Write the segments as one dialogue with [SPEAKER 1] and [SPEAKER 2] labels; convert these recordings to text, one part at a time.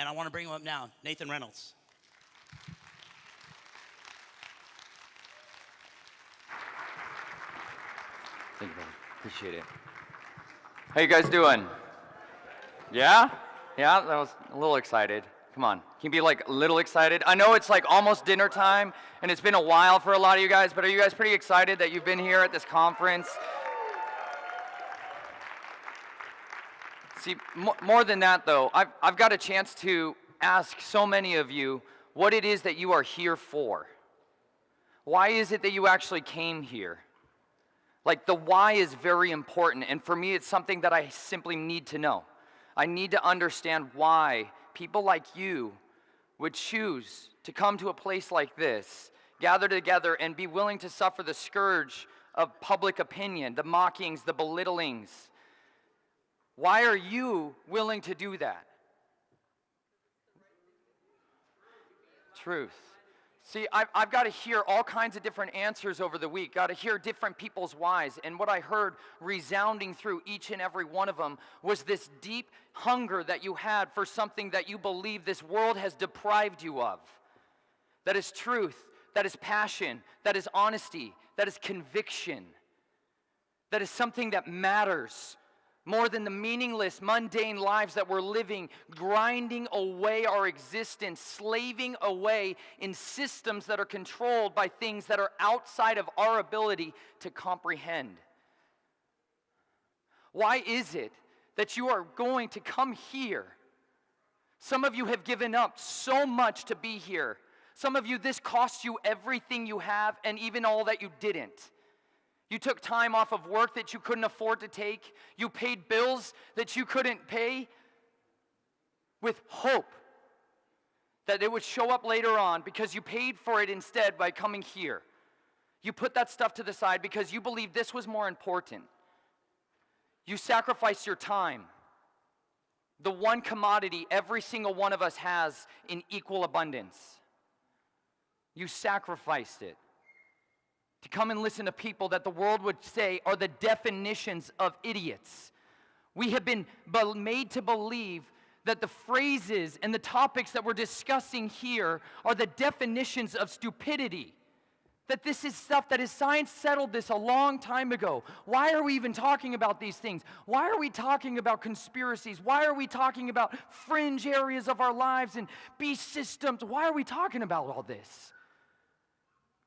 [SPEAKER 1] and I want to bring him up now, Nathan Reynolds.
[SPEAKER 2] Thank you, brother. Appreciate it. How you guys doing? Yeah? Yeah, that was a little excited. Come on, can you be like a little excited? I know it's like almost dinner time, and it's been a while for a lot of you guys, but are you guys pretty excited that you've been here at this conference? See, more than that though, I've got a chance to ask so many of you what it is that you are here for. Why is it that you actually came here? Like, the why is very important, and for me it's something that I simply need to know. I need to understand why people like you would choose to come to a place like this, gather together and be willing to suffer the scourge of public opinion, the mockings, the belittlings. Why are you willing to do that? Truth. See, I've got to hear all kinds of different answers over the week, got to hear different people's whys, and what I heard resounding through each and every one of them was this deep hunger that you had for something that you believe this world has deprived you of. That is truth, that is passion, that is honesty, that is conviction, that is something that matters more than the meaningless, mundane lives that we're living, grinding away our existence, slaving away in systems that are controlled by things that are outside of our ability to comprehend. Why is it that you are going to come here? Some of you have given up so much to be here. Some of you, this cost you everything you have and even all that you didn't. You took time off of work that you couldn't afford to take. You paid bills that you couldn't pay with hope that it would show up later on because you paid for it instead by coming here. You put that stuff to the side because you believed this was more important. You sacrificed your time, the one commodity every single one of us has in equal abundance. You sacrificed it to come and listen to people that the world would say are the definitions of idiots. We have been made to believe that the phrases and the topics that we're discussing here are the definitions of stupidity. That this is stuff that is science settled this a long time ago. Why are we even talking about these things? Why are we talking about conspiracies? Why are we talking about fringe areas of our lives and beast systems? Why are we talking about all this?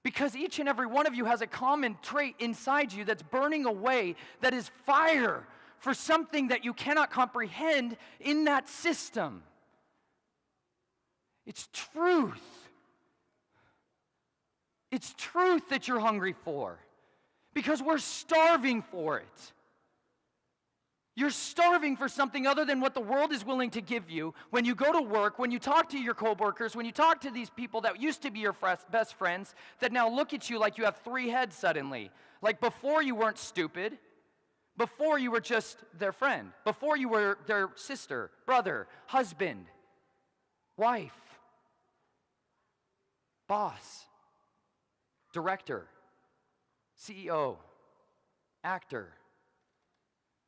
[SPEAKER 2] Because each and every one of you has a common trait inside you that's burning away, that is fire for something that you cannot comprehend in that system. It's truth. It's truth that you're hungry for, because we're starving for it. You're starving for something other than what the world is willing to give you when you go to work, when you talk to your coworkers, when you talk to these people that used to be your best friends that now look at you like you have three heads suddenly. Like before you weren't stupid. Before you were just their friend. Before you were their sister, brother, husband, wife, boss, director, CEO, actor.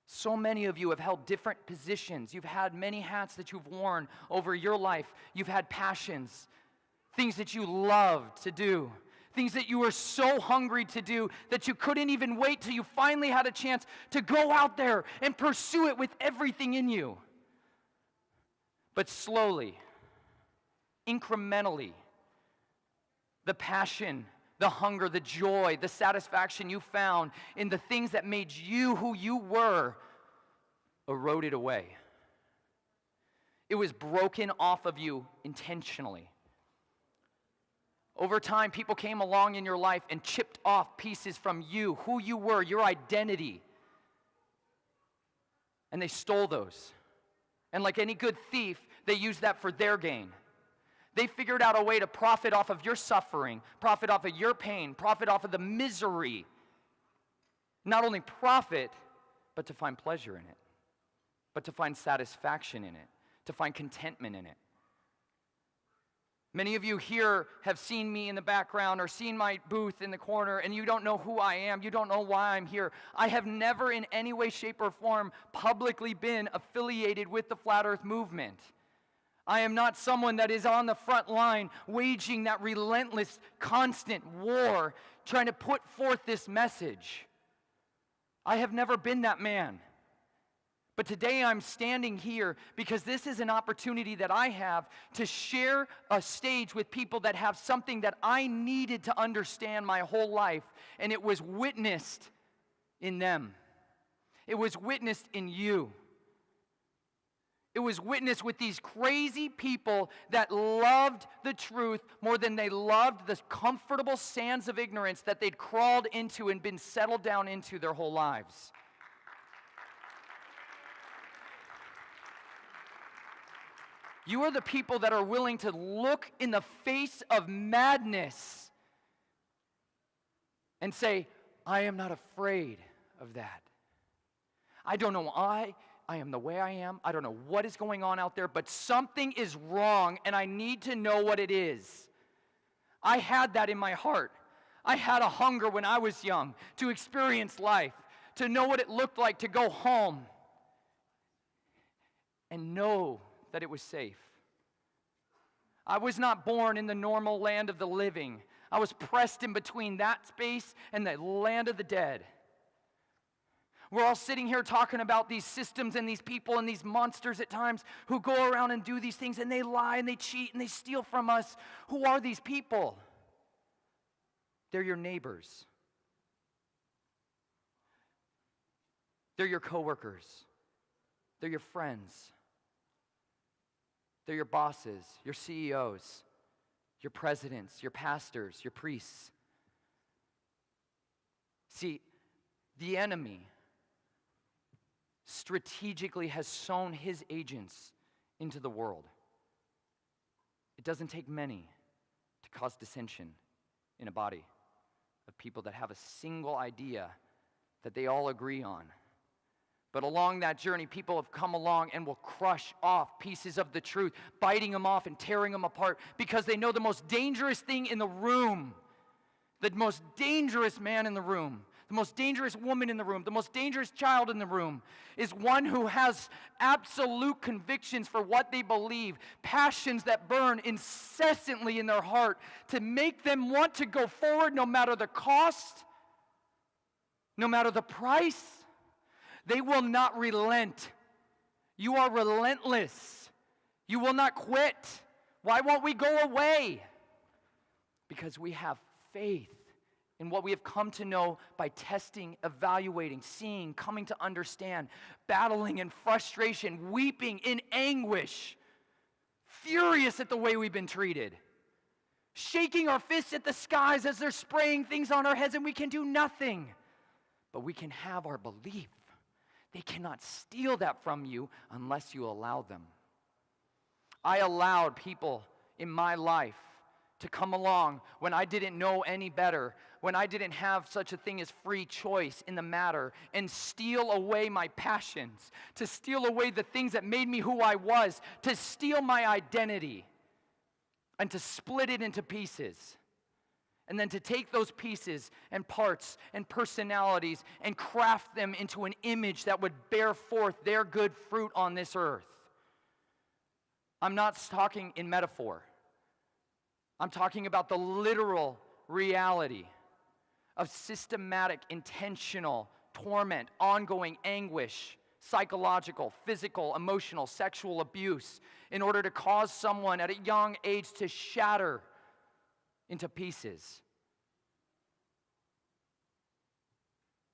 [SPEAKER 2] So many of you have held different positions. You've had many hats that you've worn over your life. You've had passions, things that you loved to do, things that you were so hungry to do that you couldn't even wait till you finally had a chance to go out there and pursue it with everything in you. But slowly, incrementally, the passion, the hunger, the joy, the satisfaction you found in the things that made you who you were eroded away. It was broken off of you intentionally. Over time, people came along in your life and chipped off pieces from you, who you were, your identity. And they stole those. And like any good thief, they used that for their gain. They figured out a way to profit off of your suffering, profit off of your pain, profit off of the misery. Not only profit, but to find pleasure in it, but to find satisfaction in it, to find contentment in it. Many of you here have seen me in the background or seen my booth in the corner, and you don't know who I am. You don't know why I'm here. I have never in any way, shape, or form publicly been affiliated with the Flat Earth movement. I am not someone that is on the front line waging that relentless, constant war, trying to put forth this message. I have never been that man. But today I'm standing here because this is an opportunity that I have to share a stage with people that have something that I needed to understand my whole life, and it was witnessed in them. It was witnessed in you. It was witnessed with these crazy people that loved the truth more than they loved the comfortable sands of ignorance that they'd crawled into and been settled down into their whole lives. You are the people that are willing to look in the face of madness and say, I am not afraid of that. I don't know why I am the way I am. I don't know what is going on out there, but something is wrong, and I need to know what it is. I had that in my heart. I had a hunger when I was young to experience life, to know what it looked like to go home and know that it was safe. I was not born in the normal land of the living. I was pressed in between that space and the land of the dead. We're all sitting here talking about these systems and these people and these monsters at times who go around and do these things, and they lie and they cheat and they steal from us. Who are these people? They're your neighbors. They're your coworkers. They're your friends. They're your bosses, your CEOs, your presidents, your pastors, your priests. See, the enemy strategically has sown his agents into the world. It doesn't take many to cause dissension in a body of people that have a single idea that they all agree on. But along that journey, people have come along and will crush off pieces of the truth, biting them off and tearing them apart because they know the most dangerous thing in the room, the most dangerous man in the room, the most dangerous woman in the room, the most dangerous child in the room is one who has absolute convictions for what they believe, passions that burn incessantly in their heart to make them want to go forward no matter the cost, no matter the price. They will not relent. You are relentless. You will not quit. Why won't we go away? Because we have faith in what we have come to know by testing, evaluating, seeing, coming to understand, battling in frustration, weeping in anguish, furious at the way we've been treated, shaking our fists at the skies as they're spraying things on our heads and we can do nothing. But we can have our belief. They cannot steal that from you unless you allow them. I allowed people in my life to come along when I didn't know any better, when I didn't have such a thing as free choice in the matter, and steal away my passions, to steal away the things that made me who I was, to steal my identity, and to split it into pieces. And then to take those pieces and parts and personalities and craft them into an image that would bear forth their good fruit on this earth. I'm not talking in metaphor. I'm talking about the literal reality of systematic, intentional torment, ongoing anguish, psychological, physical, emotional, sexual abuse in order to cause someone at a young age to shatter into pieces.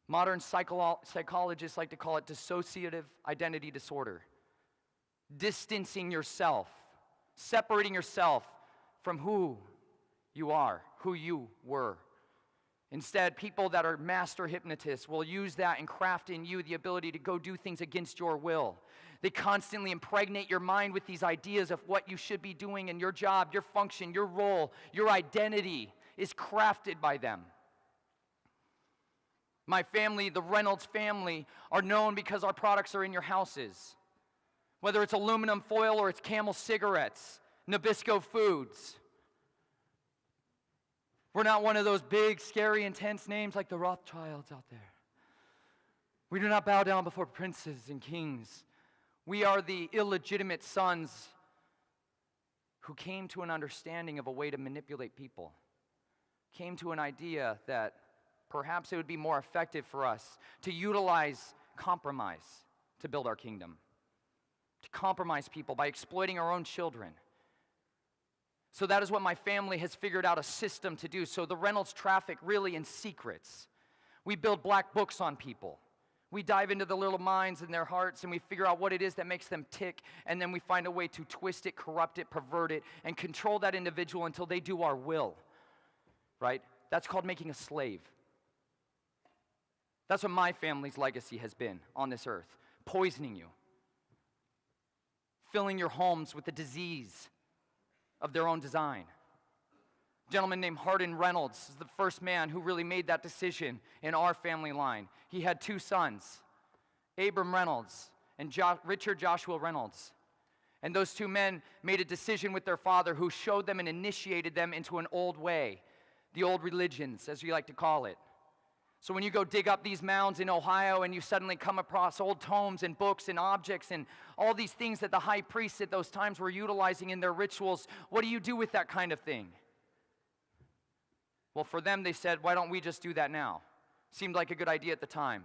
[SPEAKER 2] Modern psychologists like to call it dissociative identity disorder. Distancing yourself, separating yourself from who you are, who you were. Instead, people that are master hypnotists will use that and craft in you the ability to go do things against your will. They constantly impregnate your mind with these ideas of what you should be doing, and your job, your function, your role, your identity is crafted by them. My family, the Reynolds family, are known because our products are in your houses. Whether it's aluminum foil or it's Camel cigarettes, Nabisco foods. We're not one of those big, scary, intense names like the Rothschilds out there. We do not bow down before princes and kings. We are the illegitimate sons who came to an understanding of a way to manipulate people, came to an idea that perhaps it would be more effective for us to utilize compromise to build our kingdom, to compromise people by exploiting our own children. So that is what my family has figured out a system to do. So the Reynolds traffic really in secrets. We build black books on people. We dive into the little minds and their hearts, and we figure out what it is that makes them tick, and then we find a way to twist it, corrupt it, pervert it, and control that individual until they do our will, right? That's called making a slave. That's what my family's legacy has been on this earth. Poisoning you. Filling your homes with the disease of their own design. A gentleman named Reynolds is the first man who really made that decision in our family line. He had two sons, Abram Reynolds and Richard Joshua Reynolds. And those two men made a decision with their father who showed them and initiated them into an old way, the old religions, as we like to call it. So when you go dig up these mounds in Ohio and you suddenly come across old tomes and books and objects and all these things that the high priests at those times were utilizing in their rituals, what do you do with that kind of thing? Well, for them, they said, why don't we just do that now? Seemed like a good idea at the time.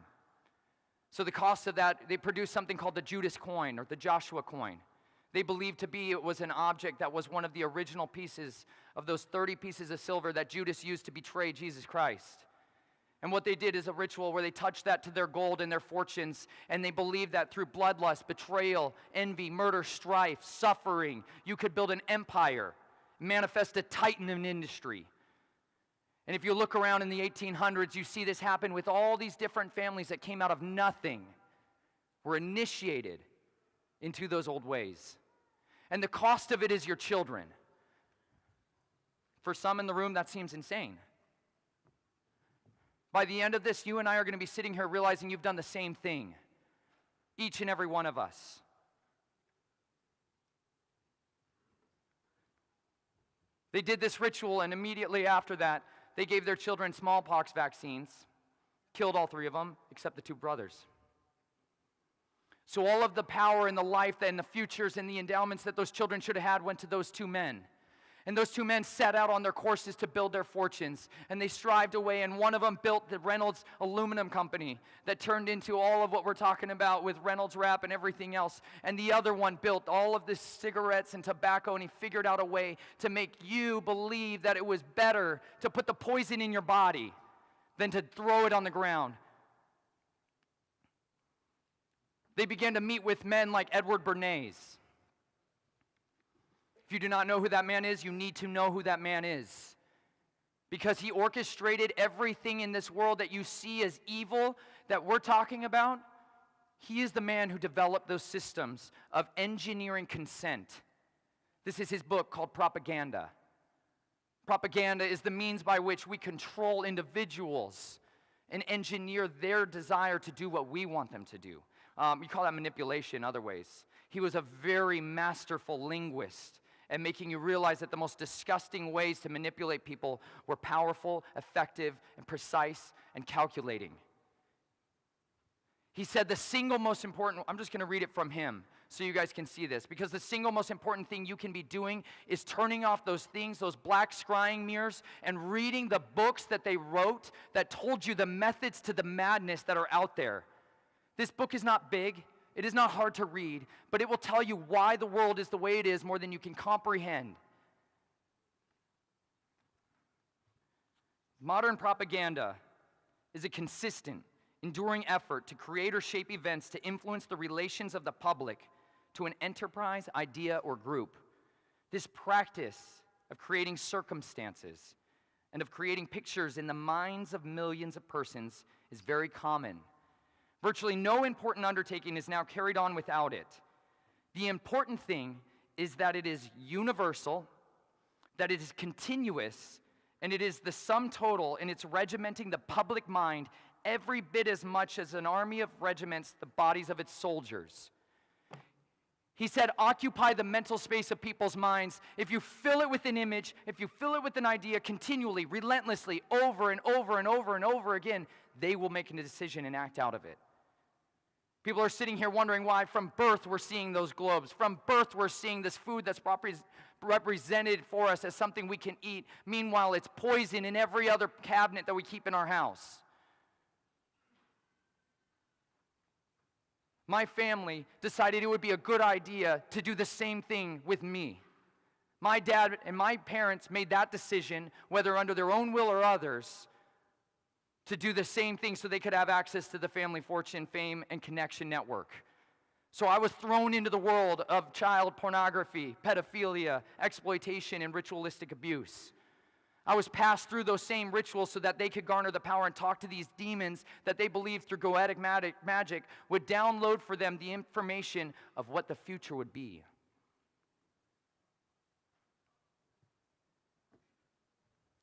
[SPEAKER 2] So the cost of that, they produced something called the Judas Coin or the Joshua Coin. They believed it was an object that was one of the original pieces of those 30 pieces of silver that Judas used to betray Jesus Christ. And what they did is a ritual where they touched that to their gold and their fortunes, and they believed that through bloodlust, betrayal, envy, murder, strife, suffering, you could build an empire, manifest a titan in industry. And if you look around in the 1800s, you see this happen with all these different families that came out of nothing, were initiated into those old ways. And the cost of it is your children. For some in the room, that seems insane. By the end of this, you and I are going to be sitting here realizing you've done the same thing. Each and every one of us. They did this ritual, and immediately after that, they gave their children smallpox vaccines, killed all three of them, except the two brothers. So all of the power and the life and the futures and the endowments that those children should have had went to those two men. And those two men set out on their courses to build their fortunes. And they strived away, and one of them built the Reynolds Aluminum Company that turned into all of what we're talking about with Reynolds Wrap and everything else. And the other one built all of the cigarettes and tobacco, and he figured out a way to make you believe that it was better to put the poison in your body than to throw it on the ground. They began to meet with men like Edward Bernays. If you do not know who that man is, you need to know who that man is. Because he orchestrated everything in this world that you see as evil that we're talking about. He is the man who developed those systems of engineering consent. This is his book called Propaganda. Propaganda is the means by which we control individuals and engineer their desire to do what we want them to do. We call that manipulation in other ways. He was a very masterful linguist at making you realize that the most disgusting ways to manipulate people were powerful, effective, and precise, and calculating. He said the single most important, I'm just going to read it from him so you guys can see this, because the single most important thing you can be doing is turning off those things, those black scrying mirrors, and reading the books that they wrote that told you the methods to the madness that are out there. This book is not big. It is not hard to read, but it will tell you why the world is the way it is more than you can comprehend. Modern propaganda is a consistent, enduring effort to create or shape events to influence the relations of the public to an enterprise, idea, or group. This practice of creating circumstances and of creating pictures in the minds of millions of persons is very common. Virtually no important undertaking is now carried on without it. The important thing is that it is universal, that it is continuous, and it is the sum total in its regimenting the public mind every bit as much as an army of regiments the bodies of its soldiers. He said, occupy the mental space of people's minds. If you fill it with an image, if you fill it with an idea continually, relentlessly, over and over and over and over again, they will make a decision and act out of it. People are sitting here wondering why from birth we're seeing those globes. From birth we're seeing this food that's represented for us as something we can eat. Meanwhile, it's poison in every other cabinet that we keep in our house. My family decided it would be a good idea to do the same thing with me. My dad and my parents made that decision, whether under their own will or others, to do the same thing so they could have access to the family fortune, fame, and connection network. So I was thrown into the world of child pornography, pedophilia, exploitation, and ritualistic abuse. I was passed through those same rituals so that they could garner the power and talk to these demons that they believed through goetic magic would download for them the information of what the future would be.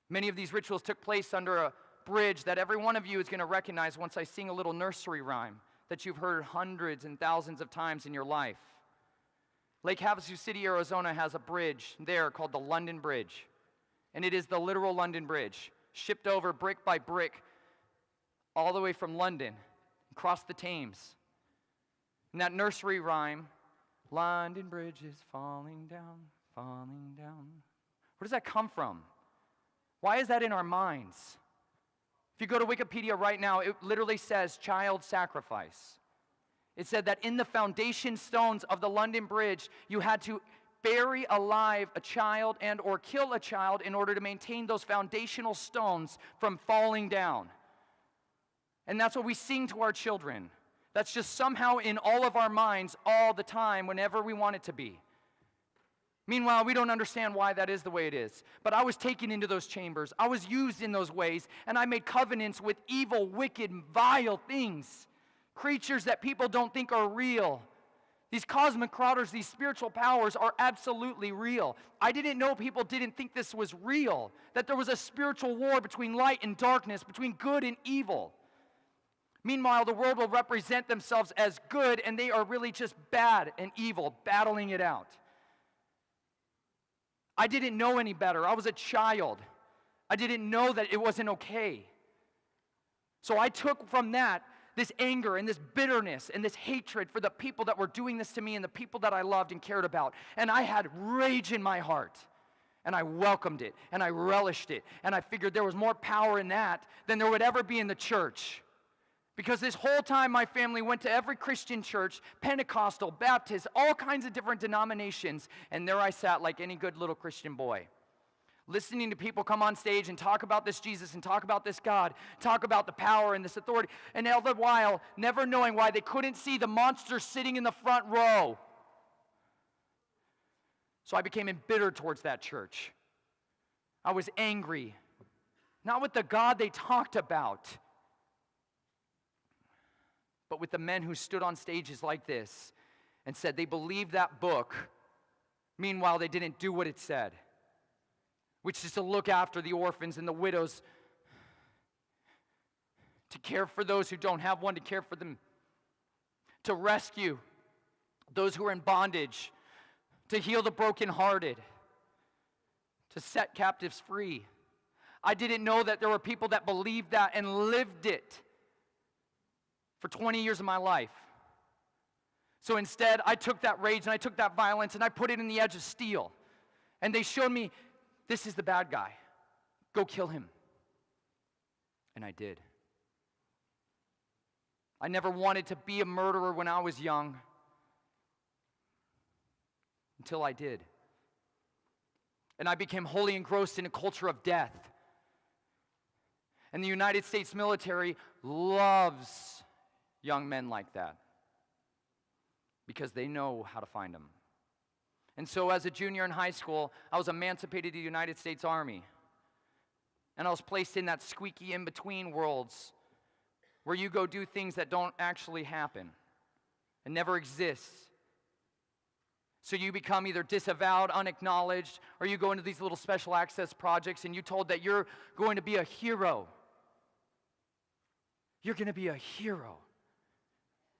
[SPEAKER 2] Many of these rituals took place under a bridge that every one of you is going to recognize once I sing a little nursery rhyme that you've heard hundreds and thousands of times in your life. Lake Havasu City, Arizona has a bridge there called the London Bridge. And it is the literal London Bridge, shipped over brick by brick all the way from London, across the Thames. And that nursery rhyme, London Bridge is falling down, falling down. Where does that come from? Why is that in our minds? If you go to Wikipedia right now, it literally says child sacrifice. It said that in the foundation stones of the London Bridge, you had to bury alive a child and or kill a child in order to maintain those foundational stones from falling down. And that's what we sing to our children. That's just somehow in all of our minds all the time whenever we want it to be. Meanwhile, we don't understand why that is the way it is. But I was taken into those chambers. I was used in those ways, and I made covenants with evil, wicked, vile things. Creatures that people don't think are real. These cosmic crawlers, these spiritual powers are absolutely real. I didn't know people didn't think this was real, that there was a spiritual war between light and darkness, between good and evil. Meanwhile, the world will represent themselves as good, and they are really just bad and evil, battling it out. I didn't know any better. I was a child. I didn't know that it wasn't okay. So I took from that this anger and this bitterness and this hatred for the people that were doing this to me and the people that I loved and cared about. And I had rage in my heart. And I welcomed it. And I relished it. And I figured there was more power in that than there would ever be in the church. Because this whole time my family went to every Christian church, Pentecostal, Baptist, all kinds of different denominations. And there I sat like any good little Christian boy, listening to people come on stage and talk about this Jesus and talk about this God, talk about the power and this authority, and all the while never knowing why they couldn't see the monster sitting in the front row. So I became embittered towards that church. I was angry, not with the God they talked about, but with the men who stood on stages like this and said they believed that book. Meanwhile, they didn't do what it said, which is to look after the orphans and the widows, to care for those who don't have one to care for them, to rescue those who are in bondage, to heal the brokenhearted, to set captives free. I didn't know that there were people that believed that and lived it for 20 years of my life. So instead, I took that rage and I took that violence and I put it in the edge of steel. And they showed me, this is the bad guy. Go kill him. And I did. I never wanted to be a murderer when I was young. Until I did. And I became wholly engrossed in a culture of death. And the United States military loves young men like that, because they know how to find them. And so as a junior in high school, I was emancipated to the United States Army. And I was placed in that squeaky in-between worlds where you go do things that don't actually happen and never exist. So you become either disavowed, unacknowledged, or you go into these little special access projects and you're told that you're going to be a hero. You're going to be a hero.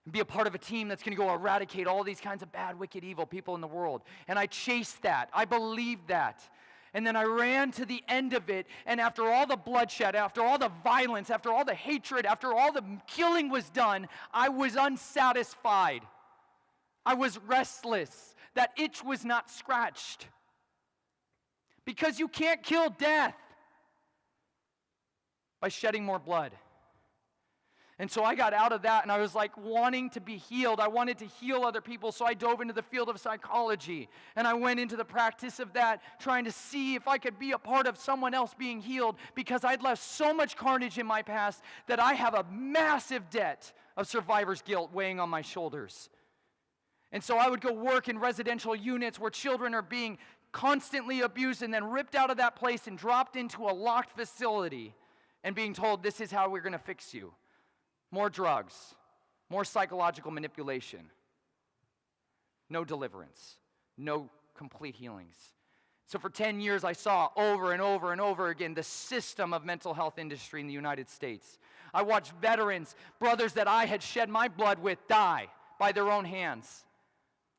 [SPEAKER 2] And be a part of a team that's going to go eradicate all these kinds of bad, wicked, evil people in the world. And I chased that. I believed that. And then I ran to the end of it, and after all the bloodshed, after all the violence, after all the hatred, after all the killing was done, I was unsatisfied. I was restless. That itch was not scratched. Because you can't kill death by shedding more blood. And so I got out of that, and I was like wanting to be healed. I wanted to heal other people, so I dove into the field of psychology. And I went into the practice of that, trying to see if I could be a part of someone else being healed, because I'd left so much carnage in my past that I have a massive debt of survivor's guilt weighing on my shoulders. And so I would go work in residential units where children are being constantly abused and then ripped out of that place and dropped into a locked facility and being told, this is how we're going to fix you. More drugs, more psychological manipulation, no deliverance, no complete healings. So for 10 years, I saw over and over and over again the system of mental health industry in the United States. I watched veterans, brothers that I had shed my blood with, die by their own hands.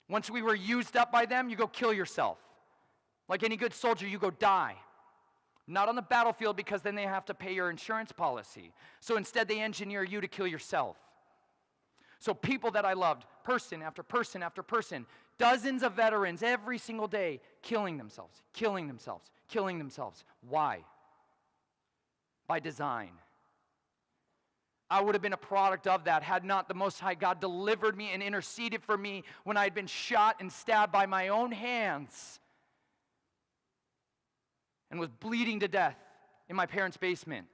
[SPEAKER 2] Once we were used up by them, you go kill yourself. Like any good soldier, you go die. Not on the battlefield, because then they have to pay your insurance policy. So instead, they engineer you to kill yourself. So people that I loved, person after person after person, dozens of veterans every single day, killing themselves, killing themselves, killing themselves. Why? By design. I would have been a product of that had not the Most High God delivered me and interceded for me when I had been shot and stabbed by my own hands and was bleeding to death in my parents' basement.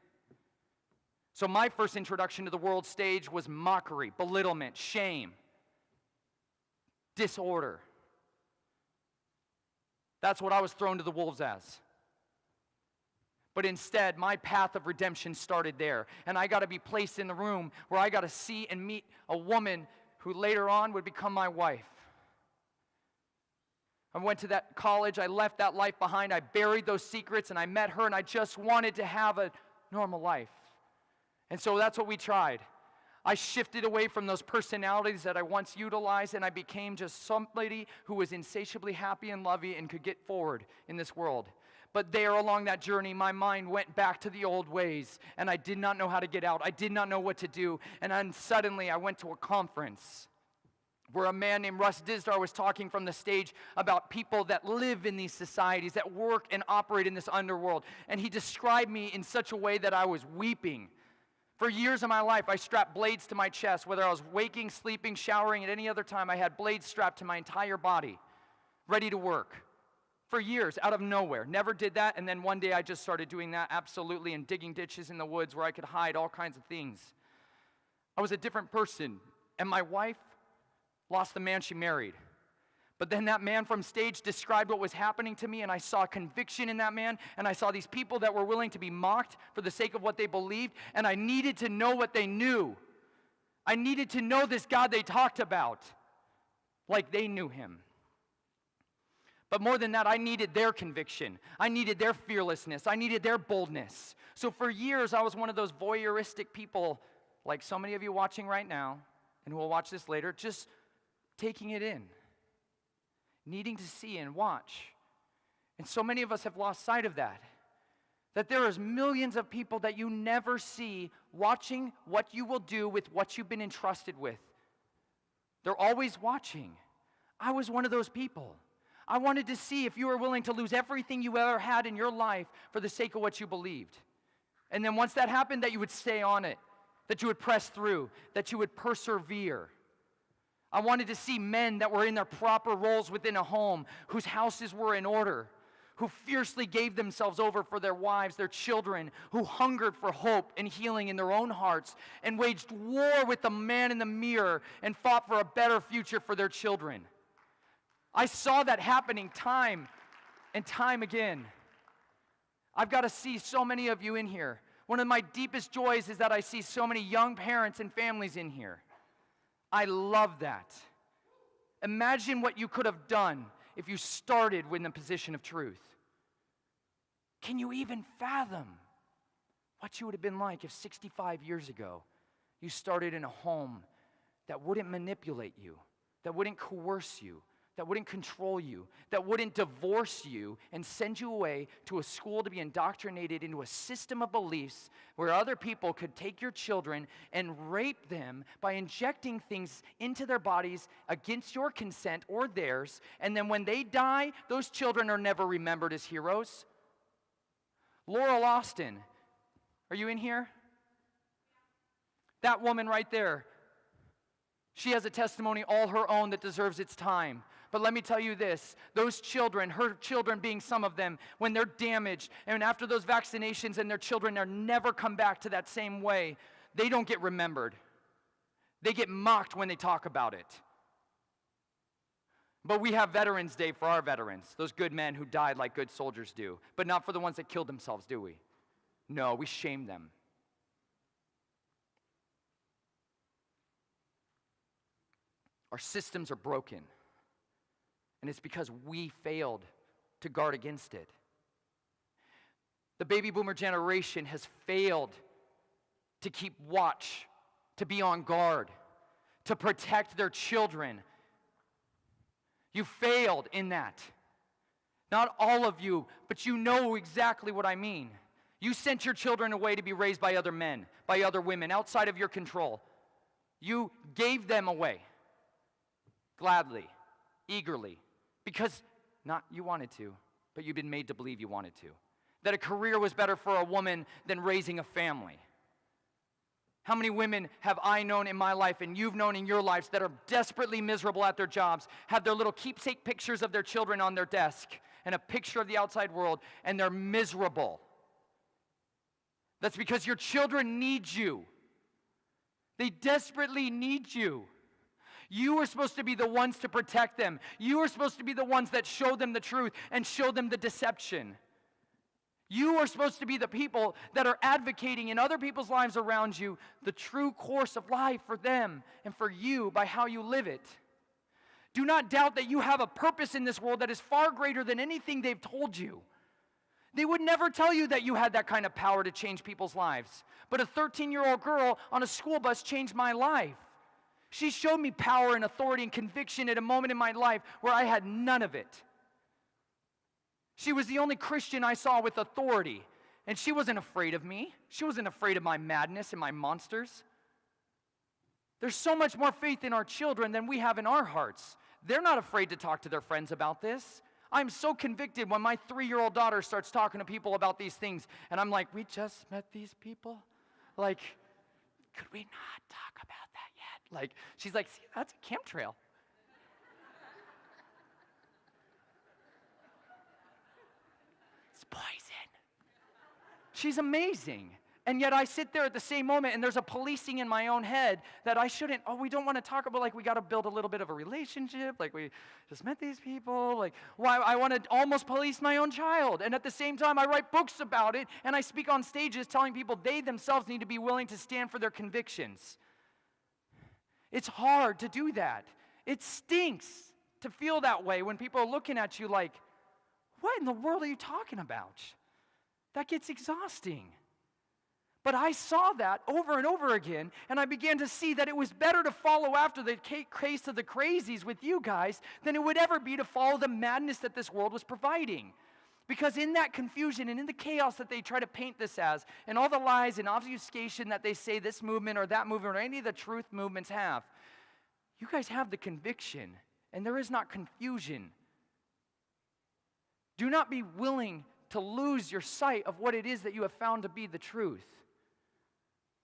[SPEAKER 2] So my first introduction to the world stage was mockery, belittlement, shame, disorder. That's what I was thrown to the wolves as. But instead, my path of redemption started there. And I got to be placed in the room where I got to see and meet a woman who later on would become my wife. I went to that college, I left that life behind, I buried those secrets, and I met her, and I just wanted to have a normal life. And so that's what we tried. I shifted away from those personalities that I once utilized, and I became just somebody who was insatiably happy and lovey and could get forward in this world. But there along that journey, my mind went back to the old ways, and I did not know how to get out. I did not know what to do. And then suddenly I went to a conference where a man named Russ Dizdar was talking from the stage about people that live in these societies, that work and operate in this underworld. And he described me in such a way that I was weeping. For years of my life, I strapped blades to my chest. Whether I was waking, sleeping, showering, at any other time, I had blades strapped to my entire body, ready to work. For years, out of nowhere. Never did that, and then one day I just started doing that, absolutely, and digging ditches in the woods where I could hide all kinds of things. I was a different person, and my wife lost the man she married. But then that man from stage described what was happening to me, and I saw conviction in that man, and I saw these people that were willing to be mocked for the sake of what they believed, and I needed to know what they knew. I needed to know this God they talked about, like they knew him. But more than that, I needed their conviction. I needed their fearlessness. I needed their boldness. So for years, I was one of those voyeuristic people, like so many of you watching right now, and who will watch this later, just taking it in, needing to see and watch. And so many of us have lost sight of that there is millions of people that you never see watching what you will do with what you've been entrusted with. They're always watching. I was one of those people. I wanted to see if you were willing to lose everything you ever had in your life for the sake of what you believed. And then once that happened, that you would stay on it, that you would press through, that you would persevere. I wanted to see men that were in their proper roles within a home, whose houses were in order, who fiercely gave themselves over for their wives, their children, who hungered for hope and healing in their own hearts, and waged war with the man in the mirror and fought for a better future for their children. I saw that happening time and time again. I've got to see so many of you in here. One of my deepest joys is that I see so many young parents and families in here. I love that. Imagine what you could have done if you started in the position of truth. Can you even fathom what you would have been like if 65 years ago you started in a home that wouldn't manipulate you, that wouldn't coerce you, that wouldn't control you, that wouldn't divorce you and send you away to a school to be indoctrinated into a system of beliefs where other people could take your children and rape them by injecting things into their bodies against your consent or theirs, and then when they die, those children are never remembered as heroes. Laurel Austin, are you in here? That woman right there, she has a testimony all her own that deserves its time. But let me tell you this, those children, her children being some of them, when they're damaged, and after those vaccinations and their children are never come back to that same way, they don't get remembered. They get mocked when they talk about it. But we have Veterans Day for our veterans, those good men who died like good soldiers do, but not for the ones that killed themselves, do we? No, we shame them. Our systems are broken. And it's because we failed to guard against it. The baby boomer generation has failed to keep watch, to be on guard, to protect their children. You failed in that. Not all of you, but you know exactly what I mean. You sent your children away to be raised by other men, by other women, outside of your control. You gave them away. Gladly, eagerly, because not you wanted to, but you've been made to believe you wanted to. That a career was better for a woman than raising a family. How many women have I known in my life and you've known in your lives that are desperately miserable at their jobs, have their little keepsake pictures of their children on their desk and a picture of the outside world, and they're miserable? That's because your children need you. They desperately need you. You are supposed to be the ones to protect them. You are supposed to be the ones that show them the truth and show them the deception. You are supposed to be the people that are advocating in other people's lives around you the true course of life for them and for you by how you live it. Do not doubt that you have a purpose in this world that is far greater than anything they've told you. They would never tell you that you had that kind of power to change people's lives. But a 13-year-old girl on a school bus changed my life. She showed me power and authority and conviction at a moment in my life where I had none of it. She was the only Christian I saw with authority, and she wasn't afraid of me. She wasn't afraid of my madness and my monsters. There's so much more faith in our children than we have in our hearts. They're not afraid to talk to their friends about this. I'm so convicted when my 3-year-old daughter starts talking to people about these things, and I'm like, we just met these people? Like, could we not talk about that yet? Like, she's like, see, that's a chemtrail. It's poison. She's amazing. And yet I sit there at the same moment and there's a policing in my own head that I shouldn't, we don't want to talk about, like, we got to build a little bit of a relationship, like we just met these people, like, why I want to almost police my own child. And at the same time I write books about it and I speak on stages telling people they themselves need to be willing to stand for their convictions. It's hard to do that. It stinks to feel that way when people are looking at you like, what in the world are you talking about? That gets exhausting. But I saw that over and over again, and I began to see that it was better to follow after the case of the crazies with you guys than it would ever be to follow the madness that this world was providing. Because in that confusion and in the chaos that they try to paint this as, and all the lies and obfuscation that they say this movement or that movement or any of the truth movements have, you guys have the conviction, and there is not confusion. Do not be willing to lose your sight of what it is that you have found to be the truth.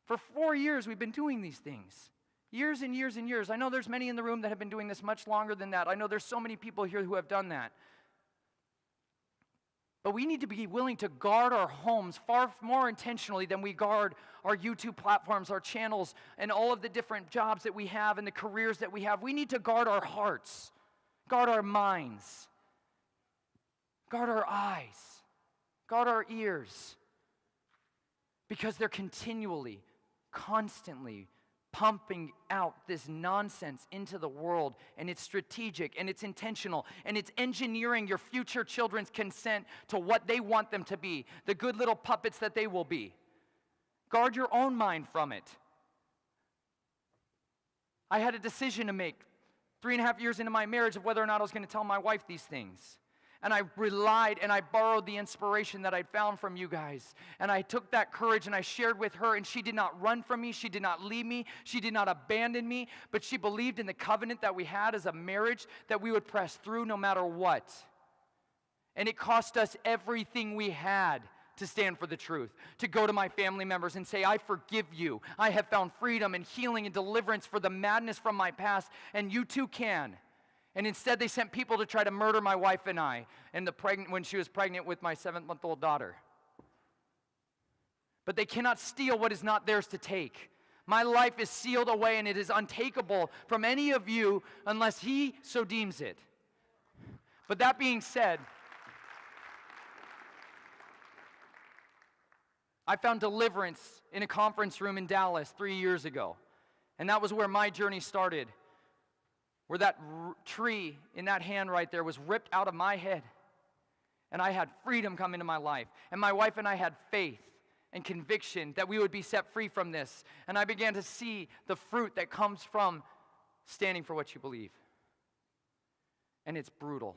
[SPEAKER 2] For 4 years, we've been doing these things. Years and years and years. I know there's many in the room that have been doing this much longer than that. I know there's so many people here who have done that. But we need to be willing to guard our homes far more intentionally than we guard our YouTube platforms, our channels, and all of the different jobs that we have and the careers that we have. We need to guard our hearts, guard our minds, guard our eyes, guard our ears, because they're continually, constantly pumping out this nonsense into the world, and it's strategic, and it's intentional, and it's engineering your future children's consent to what they want them to be, the good little puppets that they will be. Guard your own mind from it. I had a decision to make 3.5 years into my marriage of whether or not I was going to tell my wife these things. And I relied and I borrowed the inspiration that I'd found from you guys. And I took that courage and I shared with her, and she did not run from me. She did not leave me. She did not abandon me. But she believed in the covenant that we had as a marriage, that we would press through no matter what. And it cost us everything we had to stand for the truth, to go to my family members and say, I forgive you. I have found freedom and healing and deliverance for the madness from my past, and you too can. And instead, they sent people to try to murder my wife and I when she was pregnant with my 7-month-old daughter. But they cannot steal what is not theirs to take. My life is sealed away, and it is untakeable from any of you unless he so deems it. But that being said, I found deliverance in a conference room in Dallas 3 years ago. And that was where my journey started. Where that tree in that hand right there was ripped out of my head. And I had freedom come into my life. And my wife and I had faith and conviction that we would be set free from this. And I began to see the fruit that comes from standing for what you believe. And it's brutal.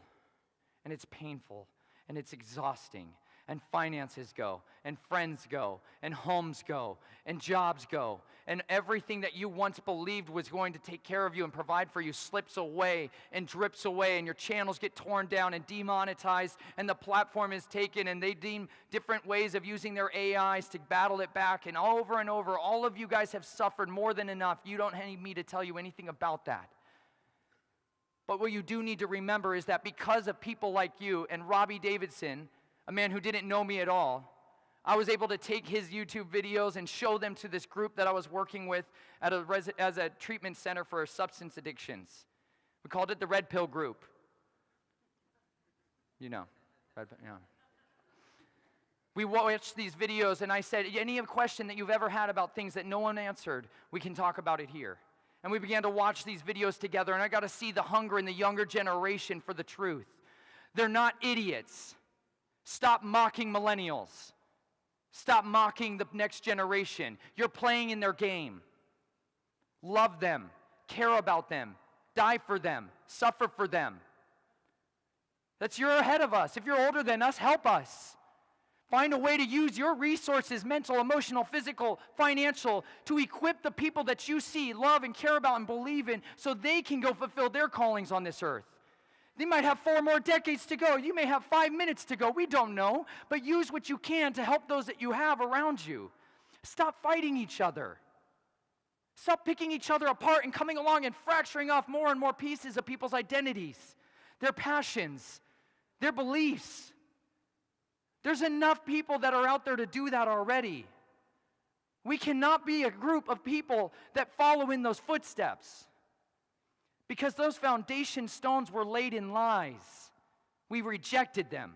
[SPEAKER 2] And it's painful. And it's exhausting. And finances go, and friends go, and homes go, and jobs go, and everything that you once believed was going to take care of you and provide for you slips away and drips away, and your channels get torn down and demonetized, and the platform is taken, and they deem different ways of using their AIs to battle it back, and over, all of you guys have suffered more than enough. You don't need me to tell you anything about that. But what you do need to remember is that because of people like you and Robbie Davidson, a man who didn't know me at all, I was able to take his YouTube videos and show them to this group that I was working with as a treatment center for substance addictions. We called it the Red Pill Group. You know, yeah. We watched these videos, and I said, any question that you've ever had about things that no one answered, we can talk about it here. And we began to watch these videos together, and I got to see the hunger in the younger generation for the truth. They're not idiots. Stop mocking millennials. Stop mocking the next generation. You're playing in their game. Love them. Care about them. Die for them. Suffer for them. You're ahead of us. If you're older than us, help us. Find a way to use your resources, mental, emotional, physical, financial, to equip the people that you see, love, and care about, and believe in, so they can go fulfill their callings on this earth. They might have 4 more decades to go. You may have 5 minutes to go. We don't know. But use what you can to help those that you have around you. Stop fighting each other. Stop picking each other apart and coming along and fracturing off more and more pieces of people's identities, their passions, their beliefs. There's enough people that are out there to do that already. We cannot be a group of people that follow in those footsteps. Because those foundation stones were laid in lies. We rejected them.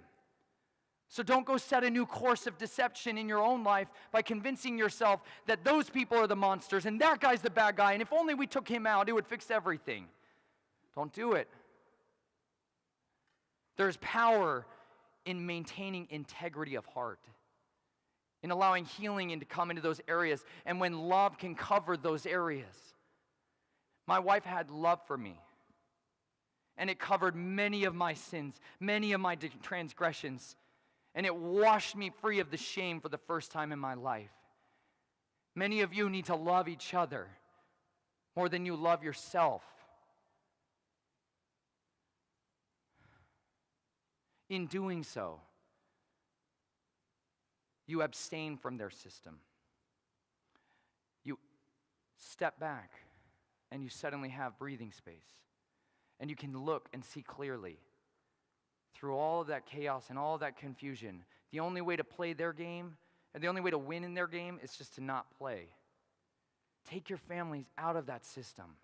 [SPEAKER 2] So don't go set a new course of deception in your own life by convincing yourself that those people are the monsters and that guy's the bad guy, and if only we took him out, it would fix everything. Don't do it. There's power in maintaining integrity of heart, in allowing healing to come into those areas, and when love can cover those areas. My wife had love for me, and it covered many of my sins, many of my transgressions, and it washed me free of the shame for the first time in my life. Many of you need to love each other more than you love yourself. In doing so, you abstain from their system. You step back, and you suddenly have breathing space. And you can look and see clearly. Through all of that chaos and all of that confusion, the only way to play their game, and the only way to win in their game, is just to not play. Take your families out of that system.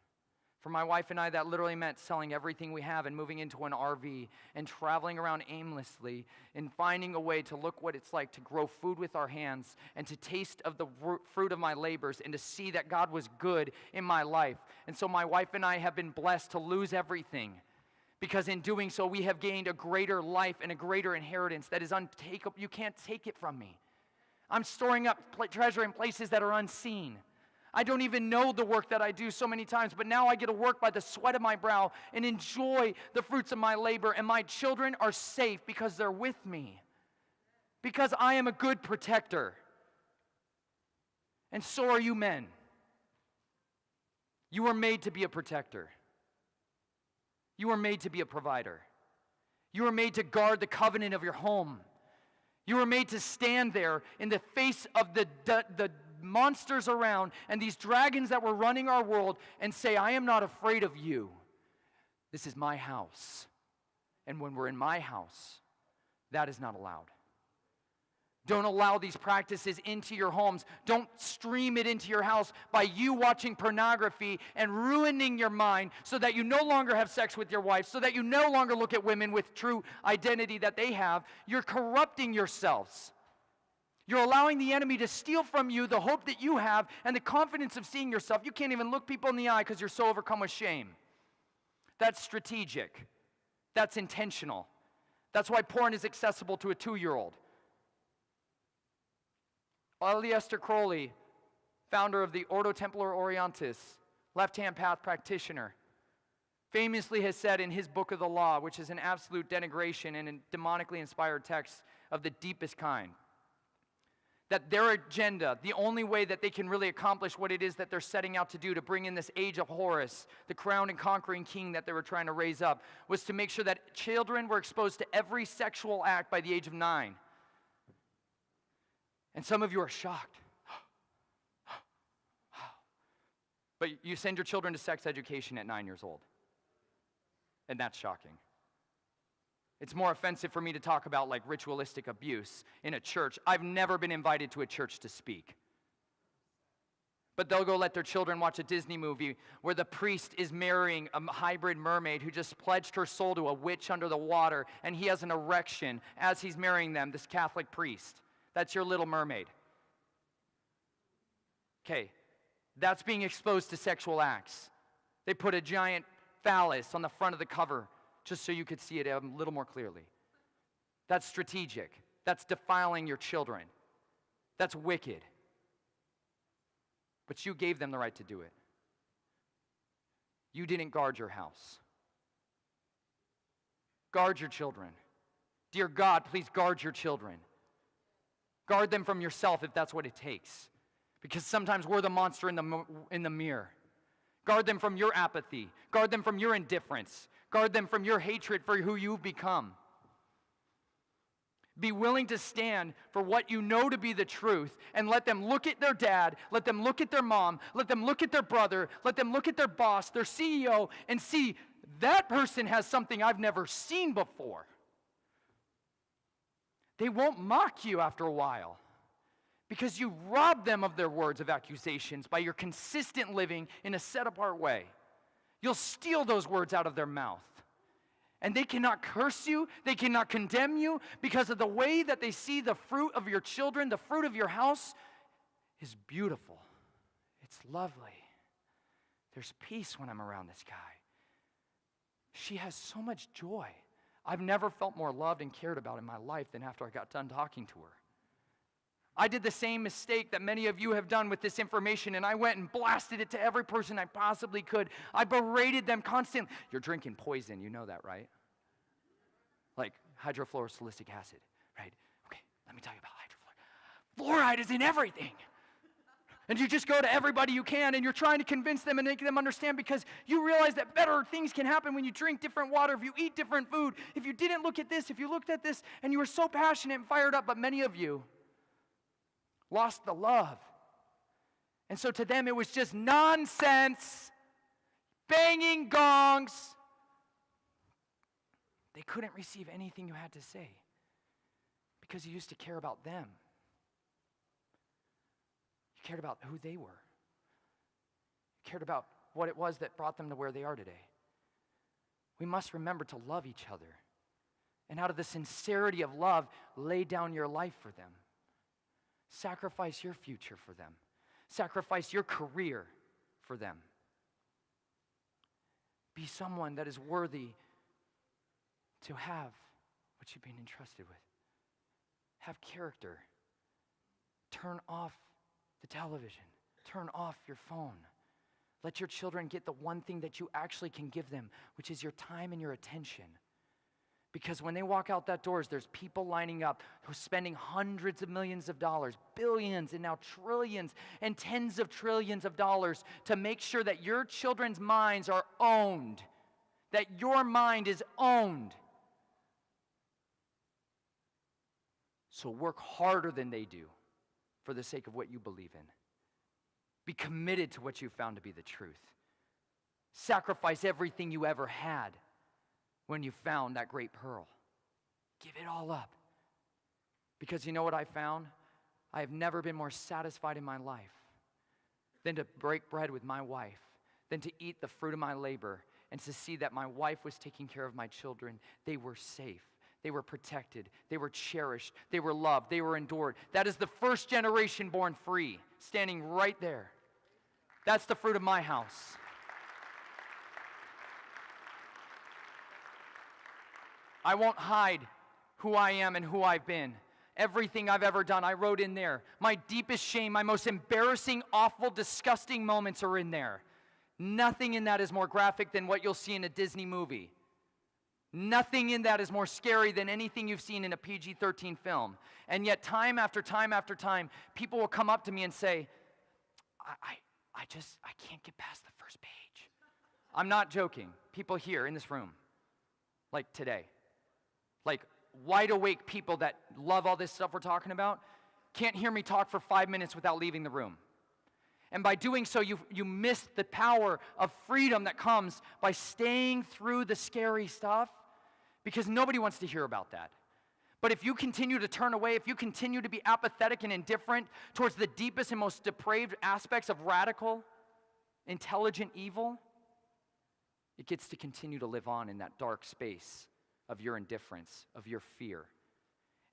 [SPEAKER 2] For my wife and I, that literally meant selling everything we have and moving into an RV and traveling around aimlessly and finding a way to look what it's like to grow food with our hands and to taste of the fruit of my labors and to see that God was good in my life. And so my wife and I have been blessed to lose everything, because in doing so, we have gained a greater life and a greater inheritance that is untakeable. You can't take it from me. I'm storing up treasure in places that are unseen. I don't even know the work that I do so many times, but now I get to work by the sweat of my brow and enjoy the fruits of my labor, and my children are safe because they're with me, because I am a good protector. And so are you men. You are made to be a protector. You are made to be a provider. You are made to guard the covenant of your home. You are made to stand there in the face of the monsters around and these dragons that were running our world and say, I am not afraid of you. This is my house. And when we're in my house, that is not allowed. Don't allow these practices into your homes. Don't stream it into your house by you watching pornography and ruining your mind so that you no longer have sex with your wife, so that you no longer look at women with true identity that they have. You're corrupting yourselves. You're allowing the enemy to steal from you the hope that you have and the confidence of seeing yourself. You can't even look people in the eye because you're so overcome with shame. That's strategic. That's intentional. That's why porn is accessible to a 2-year-old. Aleister Crowley, founder of the Ordo Templar Orientis, left-hand path practitioner, famously has said in his Book of the Law, which is an absolute denigration and a demonically inspired text of the deepest kind, that their agenda, the only way that they can really accomplish what it is that they're setting out to do to bring in this age of Horus, the crowned and conquering king that they were trying to raise up, was to make sure that children were exposed to every sexual act by the age of 9. And some of you are shocked. But you send your children to sex education at 9 years old. And that's shocking. It's more offensive for me to talk about like ritualistic abuse in a church. I've never been invited to a church to speak. But they'll go let their children watch a Disney movie where the priest is marrying a hybrid mermaid who just pledged her soul to a witch under the water, and he has an erection as he's marrying them, this Catholic priest. That's your Little Mermaid. Okay, that's being exposed to sexual acts. They put a giant phallus on the front of the cover just so you could see it a little more clearly. That's strategic. That's defiling your children. That's wicked. But you gave them the right to do it. You didn't guard your house. Guard your children. Dear God, please guard your children. Guard them from yourself if that's what it takes. Because sometimes we're the monster in the mirror. Guard them from your apathy. Guard them from your indifference. Guard them from your hatred for who you've become. Be willing to stand for what you know to be the truth and let them look at their dad, let them look at their mom, let them look at their brother, let them look at their boss, their CEO, and see that person has something I've never seen before. They won't mock you after a while because you rob them of their words of accusations by your consistent living in a set-apart way. You'll steal those words out of their mouth. And they cannot curse you, they cannot condemn you because of the way that they see the fruit of your children, the fruit of your house is beautiful. It's lovely. There's peace when I'm around this guy. She has so much joy. I've never felt more loved and cared about in my life than after I got done talking to her. I did the same mistake that many of you have done with this information, and I went and blasted it to every person I possibly could. I berated them constantly. You're drinking poison, you know that, right? Like hydrofluorosilicic acid, right? Okay, let me tell you about hydrofluoric. Fluoride is in everything. And you just go to everybody you can, and you're trying to convince them and make them understand because you realize that better things can happen when you drink different water, if you eat different food. If you didn't look at this, if you looked at this, and you were so passionate and fired up, but many of you lost the love. And so to them, it was just nonsense, banging gongs. They couldn't receive anything you had to say because you used to care about them. You cared about who they were. You cared about what it was that brought them to where they are today. We must remember to love each other. And out of the sincerity of love, lay down your life for them. Sacrifice your future for them. Sacrifice your career for them. Be someone that is worthy to have what you've been entrusted with. Have character. Turn off the television. Turn off your phone. Let your children get the one thing that you actually can give them, which is your time and your attention. Because when they walk out that doors, there's people lining up who's spending hundreds of millions of dollars, billions, and now trillions and tens of trillions of dollars to make sure that your children's minds are owned, that your mind is owned. So work harder than they do for the sake of what you believe in. Be committed to what you found to be the truth. Sacrifice everything you ever had when you found that great pearl. Give it all up. Because you know what I found? I have never been more satisfied in my life than to break bread with my wife, than to eat the fruit of my labor, and to see that my wife was taking care of my children. They were safe. They were protected. They were cherished. They were loved. They were endured. That is the first generation born free, standing right there. That's the fruit of my house. I won't hide who I am and who I've been. Everything I've ever done, I wrote in there. My deepest shame, my most embarrassing, awful, disgusting moments are in there. Nothing in that is more graphic than what you'll see in a Disney movie. Nothing in that is more scary than anything you've seen in a PG-13 film. And yet time after time after time, people will come up to me and say, I can't get past the first page. I'm not joking. People here in this room, like today, like wide awake people that love all this stuff we're talking about, can't hear me talk for 5 minutes without leaving the room. And by doing so, you miss the power of freedom that comes by staying through the scary stuff, because nobody wants to hear about that. But if you continue to turn away, if you continue to be apathetic and indifferent towards the deepest and most depraved aspects of radical, intelligent evil, it gets to continue to live on in that dark space of your indifference, of your fear.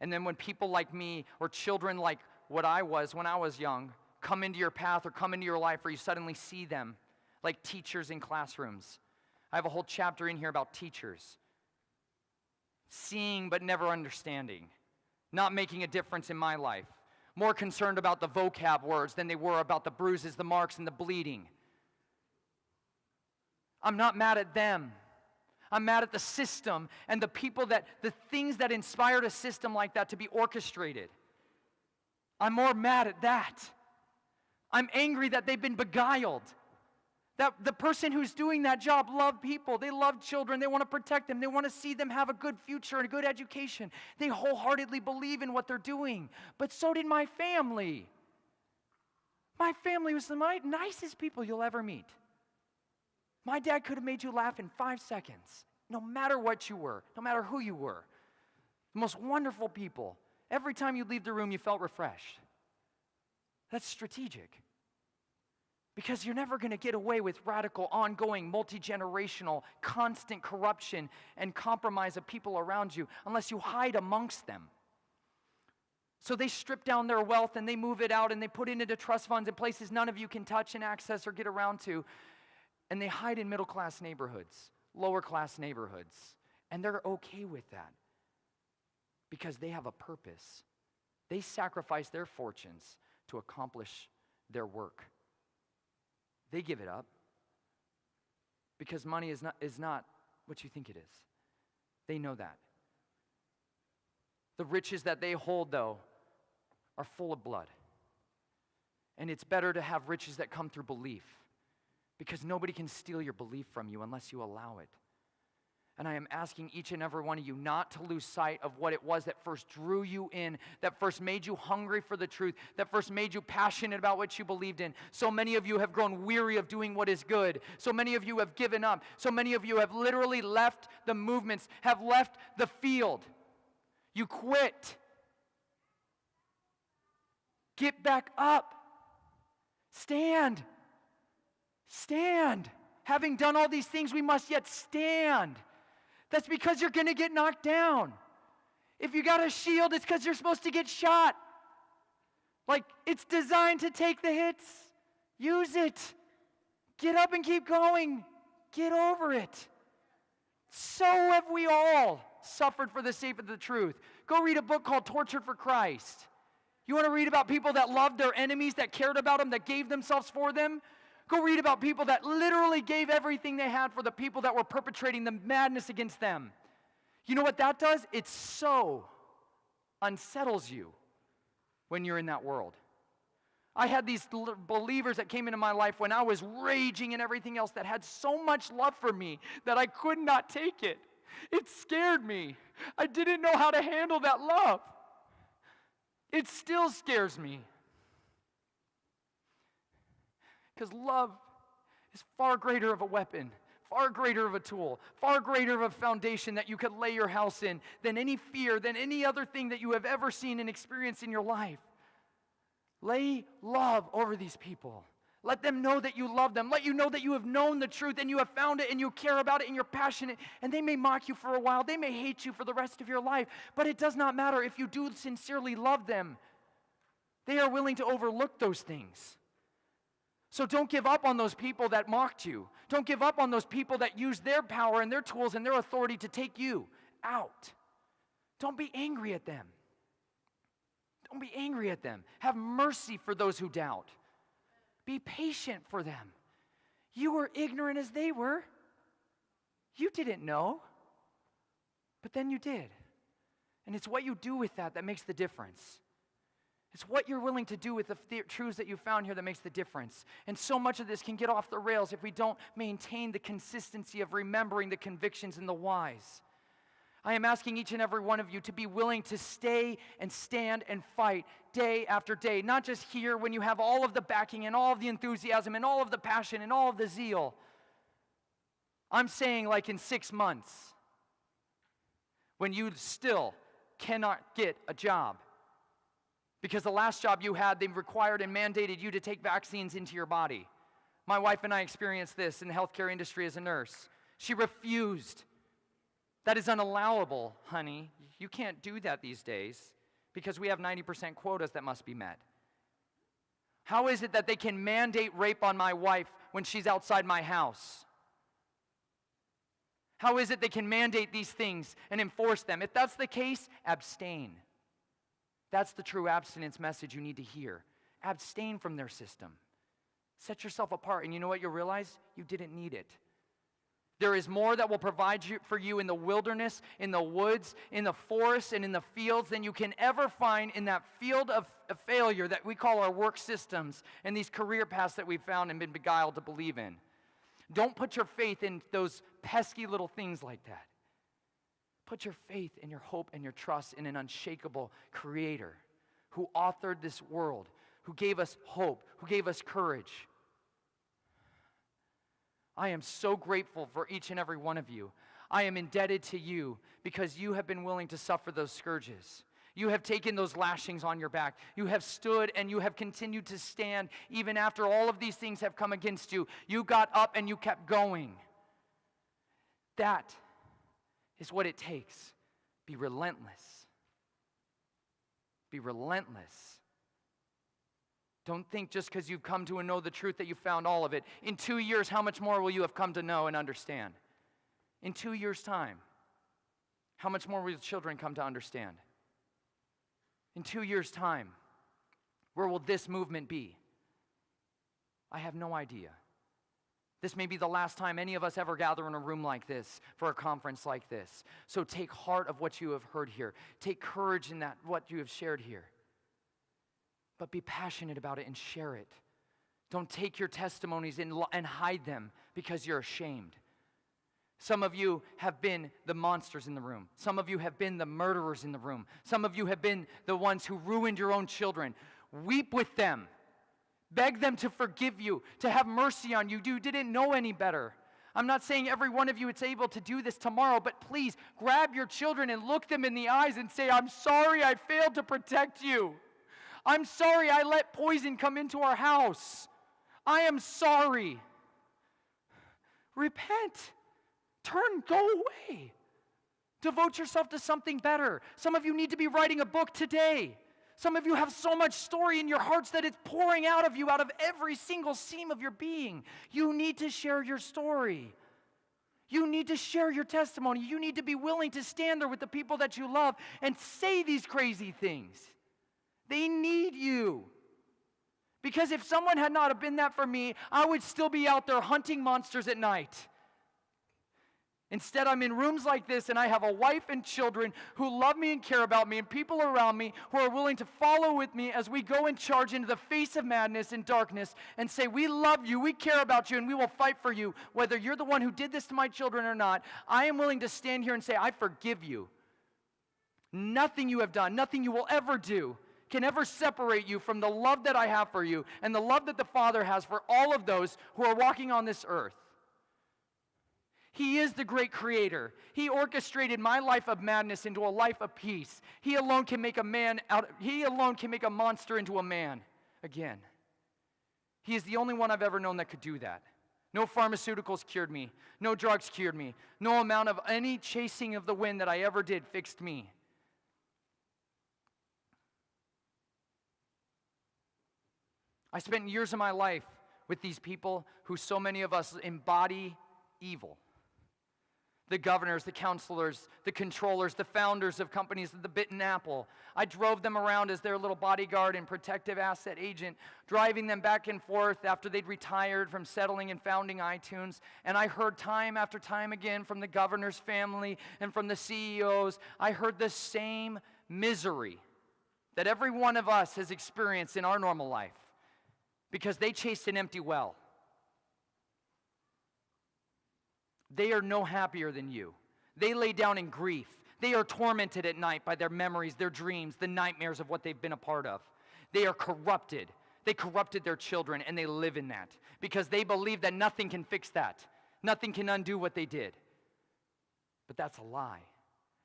[SPEAKER 2] And then when people like me, or children like what I was when I was young, come into your path or come into your life, or you suddenly see them like teachers in classrooms. I have a whole chapter in here about teachers. Seeing but never understanding. Not making a difference in my life. More concerned about the vocab words than they were about the bruises, the marks, and the bleeding. I'm not mad at them. I'm mad at the system and the people the things that inspired a system like that to be orchestrated. I'm more mad at that. I'm angry that they've been beguiled. That the person who's doing that job loved people. They love children. They want to protect them. They want to see them have a good future and a good education. They wholeheartedly believe in what they're doing. But so did my family. My family was the nicest people you'll ever meet. My dad could have made you laugh in 5 seconds, no matter what you were, no matter who you were. The most wonderful people. Every time you leave the room, you felt refreshed. That's strategic. Because you're never going to get away with radical, ongoing, multi-generational, constant corruption and compromise of people around you unless you hide amongst them. So they strip down their wealth and they move it out and they put it into trust funds in places none of you can touch and access or get around to. And they hide in middle-class neighborhoods, lower-class neighborhoods. And they're okay with that because they have a purpose. They sacrifice their fortunes to accomplish their work. They give it up because money is not what you think it is. They know that. The riches that they hold, though, are full of blood. And it's better to have riches that come through belief because nobody can steal your belief from you unless you allow it. And I am asking each and every one of you not to lose sight of what it was that first drew you in, that first made you hungry for the truth, that first made you passionate about what you believed in. So many of you have grown weary of doing what is good. So many of you have given up. So many of you have literally left the movements, have left the field. You quit. Get back up. Stand. Stand. Having done all these things, we must yet stand. That's because you're going to get knocked down. If you got a shield, it's because you're supposed to get shot. Like, it's designed to take the hits. Use it. Get up and keep going. Get over it. So have we all suffered for the sake of the truth. Go read a book called Tortured for Christ. You want to read about people that loved their enemies, that cared about them, that gave themselves for them? Go read about people that literally gave everything they had for the people that were perpetrating the madness against them. You know what that does? It so unsettles you when you're in that world. I had these believers that came into my life when I was raging and everything else that had so much love for me that I could not take it. It scared me. I didn't know how to handle that love. It still scares me. Because love is far greater of a weapon, far greater of a tool, far greater of a foundation that you could lay your house in than any fear, than any other thing that you have ever seen and experienced in your life. Lay love over these people. Let them know that you love them. Let you know that you have known the truth and you have found it and you care about it and you're passionate. And they may mock you for a while. They may hate you for the rest of your life. But it does not matter if you do sincerely love them. They are willing to overlook those things. So don't give up on those people that mocked you. Don't give up on those people that use their power and their tools and their authority to take you out. Don't be angry at them. Don't be angry at them. Have mercy for those who doubt. Be patient for them. You were ignorant as they were. You didn't know, but then you did. And it's what you do with that that makes the difference. It's what you're willing to do with the truths that you found here that makes the difference. And so much of this can get off the rails if we don't maintain the consistency of remembering the convictions and the whys. I am asking each and every one of you to be willing to stay and stand and fight day after day. Not just here when you have all of the backing and all of the enthusiasm and all of the passion and all of the zeal. I'm saying like in 6 months, when you still cannot get a job. Because the last job you had, they required and mandated you to take vaccines into your body. My wife and I experienced this in the healthcare industry as a nurse. She refused. That is unallowable, honey. You can't do that these days because we have 90% quotas that must be met. How is it that they can mandate rape on my wife when she's outside my house? How is it they can mandate these things and enforce them? If that's the case, abstain. That's the true abstinence message you need to hear. Abstain from their system. Set yourself apart, and you know what you'll realize? You didn't need it. There is more that will provide for you in the wilderness, in the woods, in the forests, and in the fields than you can ever find in that field of failure that we call our work systems and these career paths that we've found and been beguiled to believe in. Don't put your faith in those pesky little things like that. Put your faith and your hope and your trust in an unshakable Creator who authored this world, who gave us hope, who gave us courage. I am so grateful for each and every one of you. I am indebted to you because you have been willing to suffer those scourges. You have taken those lashings on your back. You have stood and you have continued to stand even after all of these things have come against you. You got up and you kept going. That is what it takes. Be relentless. Be relentless. Don't think just because you've come to know the truth that you found all of it. In 2 years, how much more will you have come to know and understand? In 2 years' time, how much more will your children come to understand? In 2 years' time, where will this movement be? I have no idea. This may be the last time any of us ever gather in a room like this for a conference like this. So take heart of what you have heard here. Take courage in that, what you have shared here. But be passionate about it and share it. Don't take your testimonies and hide them because you're ashamed. Some of you have been the monsters in the room. Some of you have been the murderers in the room. Some of you have been the ones who ruined your own children. Weep with them. Beg them to forgive you, to have mercy on you. You didn't know any better. I'm not saying every one of you is able to do this tomorrow, but please grab your children and look them in the eyes and say, I'm sorry I failed to protect you. I'm sorry I let poison come into our house. I am sorry. Repent. Turn, go away. Devote yourself to something better. Some of you need to be writing a book today. Some of you have so much story in your hearts that it's pouring out of you, out of every single seam of your being. You need to share your story. You need to share your testimony. You need to be willing to stand there with the people that you love and say these crazy things. They need you. Because if someone had not have been that for me, I would still be out there hunting monsters at night. Instead, I'm in rooms like this, and I have a wife and children who love me and care about me, and people around me who are willing to follow with me as we go and charge into the face of madness and darkness and say, we love you, we care about you, and we will fight for you. Whether you're the one who did this to my children or not, I am willing to stand here and say, I forgive you. Nothing you have done, nothing you will ever do can ever separate you from the love that I have for you and the love that the Father has for all of those who are walking on this earth. He is the great creator. He orchestrated my life of madness into a life of peace. He alone can make a monster into a man again. He is the only one I've ever known that could do that. No pharmaceuticals cured me. No drugs cured me. No amount of any chasing of the wind that I ever did fixed me. I spent years of my life with these people who so many of us embody evil. The governors, the counselors, the controllers, the founders of companies, the bitten apple. I drove them around as their little bodyguard and protective asset agent, driving them back and forth after they'd retired from settling and founding iTunes. And I heard time after time again from the governor's family and from the CEOs, I heard the same misery that every one of us has experienced in our normal life. Because they chased an empty well. They are no happier than you. They lay down in grief. They are tormented at night by their memories, their dreams, the nightmares of what they've been a part of. They are corrupted. They corrupted their children, and they live in that because they believe that nothing can fix that. Nothing can undo what they did. But that's a lie.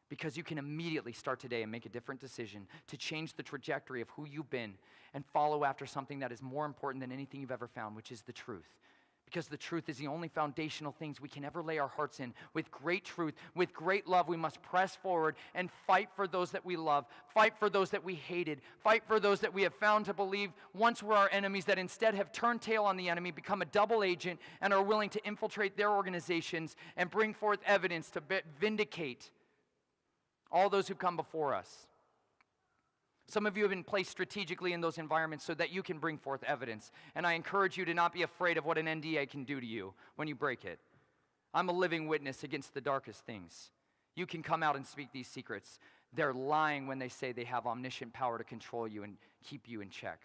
[SPEAKER 2] Because you can immediately start today and make a different decision to change the trajectory of who you've been and follow after something that is more important than anything you've ever found, which is the truth. Because the truth is the only foundational things we can ever lay our hearts in. With great truth, with great love, we must press forward and fight for those that we love, fight for those that we hated, fight for those that we have found to believe once were our enemies that instead have turned tail on the enemy, become a double agent, and are willing to infiltrate their organizations and bring forth evidence to vindicate all those who come before us. Some of you have been placed strategically in those environments so that you can bring forth evidence. And I encourage you to not be afraid of what an NDA can do to you when you break it. I'm a living witness against the darkest things. You can come out and speak these secrets. They're lying when they say they have omniscient power to control you and keep you in check.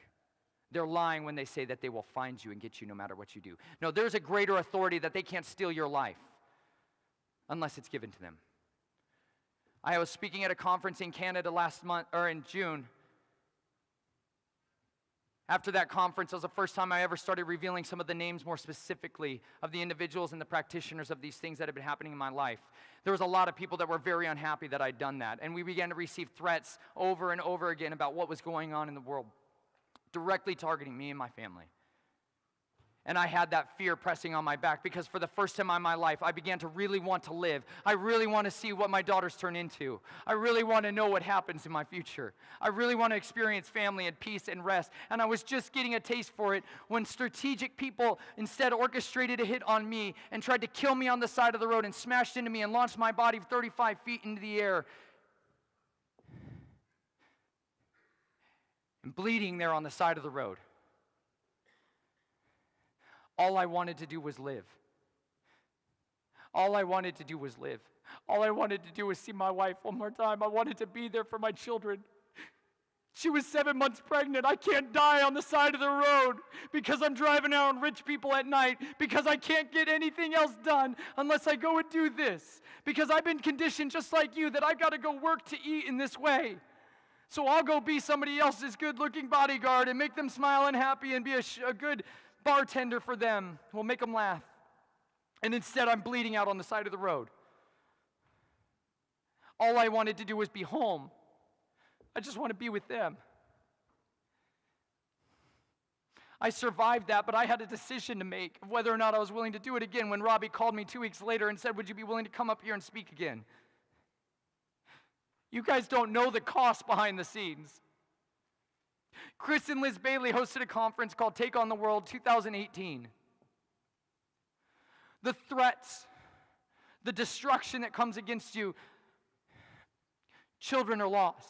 [SPEAKER 2] They're lying when they say that they will find you and get you no matter what you do. No, there's a greater authority that they can't steal your life unless it's given to them. I was speaking at a conference in Canada in June. After that conference, it was the first time I ever started revealing some of the names more specifically of the individuals and the practitioners of these things that had been happening in my life. There was a lot of people that were very unhappy that I'd done that, and we began to receive threats over and over again about what was going on in the world, directly targeting me and my family. And I had that fear pressing on my back because for the first time in my life, I began to really want to live. I really want to see what my daughters turn into. I really want to know what happens in my future. I really want to experience family and peace and rest. And I was just getting a taste for it when strategic people instead orchestrated a hit on me and tried to kill me on the side of the road and smashed into me and launched my body 35 feet into the air. And bleeding there on the side of the road. All I wanted to do was live. All I wanted to do was live. All I wanted to do was see my wife one more time. I wanted to be there for my children. She was 7 months pregnant. I can't die on the side of the road because I'm driving around rich people at night because I can't get anything else done unless I go and do this. Because I've been conditioned just like you that I've got to go work to eat in this way. So I'll go be somebody else's good-looking bodyguard and make them smile and happy and be a good bartender for them. We'll make them laugh. And instead, I'm bleeding out on the side of the road. All I wanted to do was be home. I just want to be with them. I survived that, but I had a decision to make of whether or not I was willing to do it again when Robbie called me 2 weeks later and said, would you be willing to come up here and speak again? You guys don't know the cost behind the scenes. Chris and Liz Bailey hosted a conference called Take on the World 2018. The threats, the destruction that comes against you, children are lost.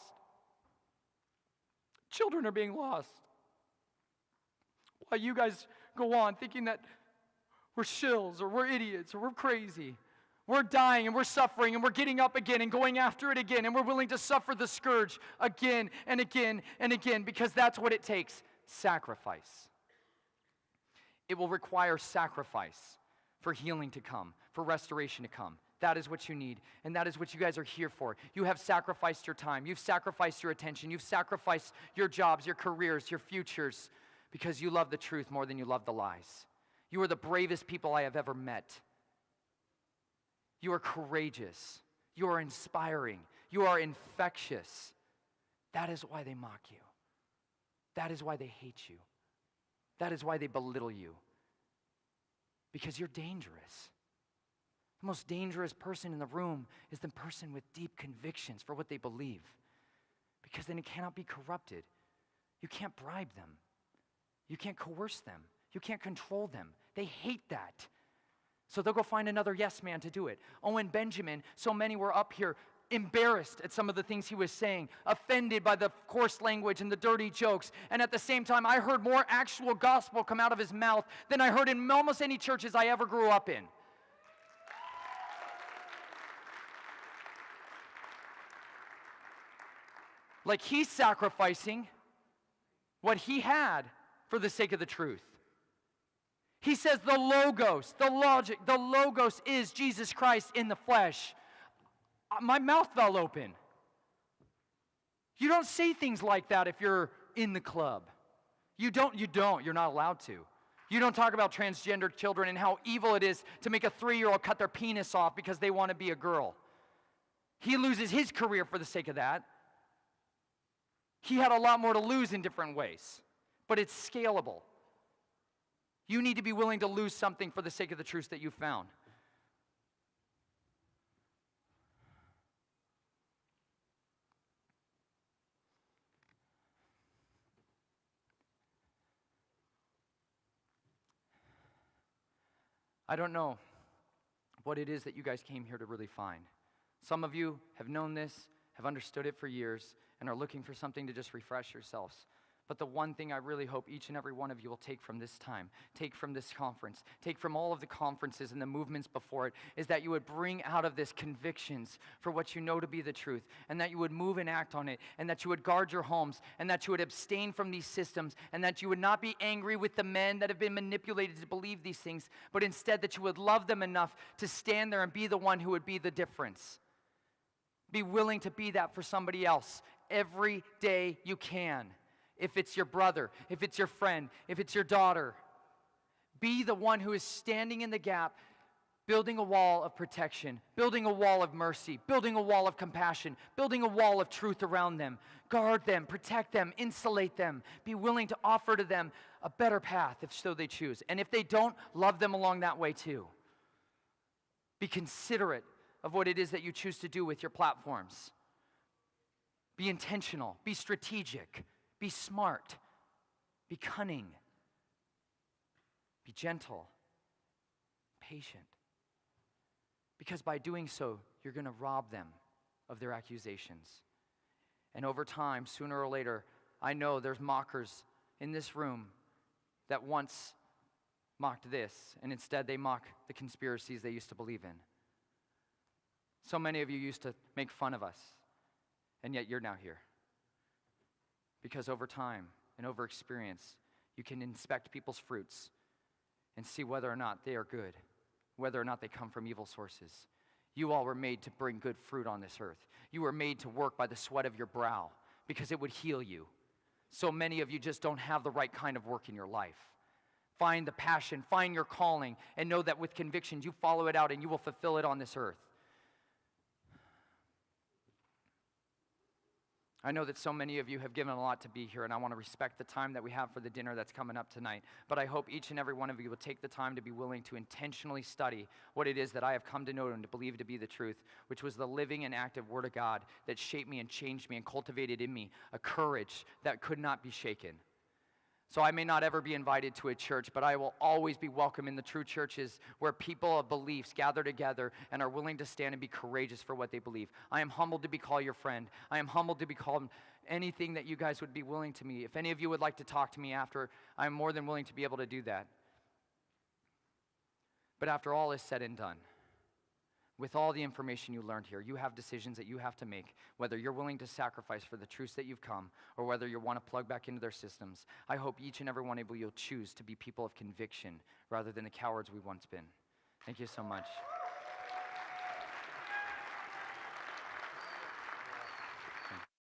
[SPEAKER 2] children are being lost. While you guys go on thinking that we're shills or we're idiots or we're crazy. We're dying and we're suffering and we're getting up again and going after it again, and we're willing to suffer the scourge again and again and again, because that's what it takes. Sacrifice. It will require sacrifice for healing to come, for restoration to come. That is what you need, and that is what you guys are here for. You have sacrificed your time. You've sacrificed your attention. You've sacrificed your jobs, your careers, your futures, because you love the truth more than you love the lies. You are the bravest people I have ever met. You are courageous. You are inspiring. You are infectious. That is why they mock you. That is why they hate you. That is why they belittle you. Because you're dangerous. The most dangerous person in the room is the person with deep convictions for what they believe. Because then it cannot be corrupted. You can't bribe them. You can't coerce them. You can't control them. They hate that. So they'll go find another yes man to do it. Owen Benjamin, so many were up here embarrassed at some of the things he was saying, offended by the coarse language and the dirty jokes. And at the same time, I heard more actual gospel come out of his mouth than I heard in almost any churches I ever grew up in. Like he's sacrificing what he had for the sake of the truth. He says the logos, the logic, the logos is Jesus Christ in the flesh. My mouth fell open. You don't say things like that if you're in the club. You're not allowed to. You don't talk about transgender children and how evil it is to make a 3-year-old cut their penis off because they want to be a girl. He loses his career for the sake of that. He had a lot more to lose in different ways, but it's scalable. You need to be willing to lose something for the sake of the truth that you found. I don't know what it is that you guys came here to really find. Some of you have known this, have understood it for years, and are looking for something to just refresh yourselves. But the one thing I really hope each and every one of you will take from this time, take from this conference, take from all of the conferences and the movements before it, is that you would bring out of this convictions for what you know to be the truth, and that you would move and act on it, and that you would guard your homes, and that you would abstain from these systems, and that you would not be angry with the men that have been manipulated to believe these things, but instead that you would love them enough to stand there and be the one who would be the difference. Be willing to be that for somebody else every day you can. If it's your brother, if it's your friend, if it's your daughter, be the one who is standing in the gap, building a wall of protection, building a wall of mercy, building a wall of compassion, building a wall of truth around them. Guard them, protect them, insulate them. Be willing to offer to them a better path if so they choose. And if they don't, love them along that way too. Be considerate of what it is that you choose to do with your platforms. Be intentional, be strategic. Be smart, be cunning, be gentle, patient. Because by doing so, you're going to rob them of their accusations. And over time, sooner or later, I know there's mockers in this room that once mocked this, and instead they mock the conspiracies they used to believe in. So many of you used to make fun of us, and yet you're now here. Because over time and over experience, you can inspect people's fruits and see whether or not they are good, whether or not they come from evil sources. You all were made to bring good fruit on this earth. You were made to work by the sweat of your brow because it would heal you. So many of you just don't have the right kind of work in your life. Find the passion, find your calling, and know that with convictions you follow it out and you will fulfill it on this earth. I know that so many of you have given a lot to be here, and I want to respect the time that we have for the dinner that's coming up tonight. But I hope each and every one of you will take the time to be willing to intentionally study what it is that I have come to know and to believe to be the truth, which was the living and active Word of God that shaped me and changed me and cultivated in me a courage that could not be shaken, So I may not ever be invited to a church, but I will always be welcome in the true churches where people of beliefs gather together and are willing to stand and be courageous for what they believe. I am humbled to be called your friend. I am humbled to be called anything that you guys would be willing to me. If any of you would like to talk to me after, I'm more than willing to be able to do that. But after all is said and done, with all the information you learned here, you have decisions that you have to make, whether you're willing to sacrifice for the truths that you've come, or whether you want to plug back into their systems. I hope each and every one of you will choose to be people of conviction rather than the cowards we've once been. Thank you so much.